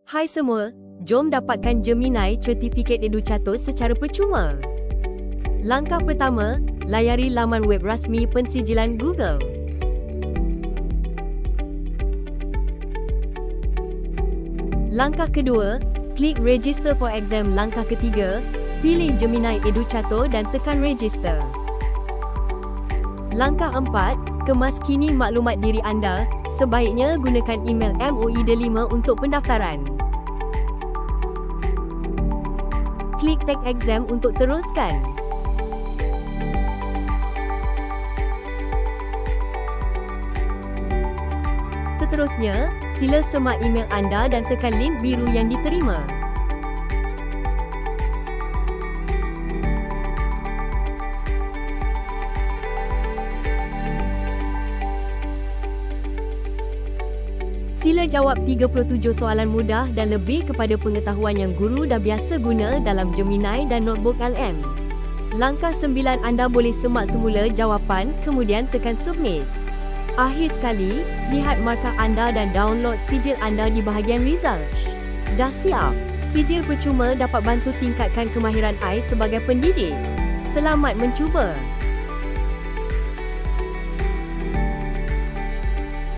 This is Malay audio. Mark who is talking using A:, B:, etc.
A: Hai semua, jom dapatkan Gemini Certificate EduCatur secara percuma. Langkah pertama, layari laman web rasmi pensijilan Google. Langkah kedua, klik Register for Exam. Langkah ketiga, pilih Gemini EduCatur dan tekan Register. Langkah 4, kemaskini maklumat diri anda. Sebaiknya gunakan email MOE D5 untuk pendaftaran. Klik Take Exam untuk teruskan. Seterusnya, sila semak email anda dan tekan link biru yang diterima. Sila jawab 37 soalan mudah dan lebih kepada pengetahuan yang guru dah biasa guna dalam Gemini dan Notebook LM. Langkah 9, anda boleh semak semula jawapan, kemudian tekan Submit. Akhir sekali, lihat markah anda dan download sijil anda di bahagian Result. Dah siap? Sijil percuma dapat bantu tingkatkan kemahiran anda sebagai pendidik. Selamat mencuba!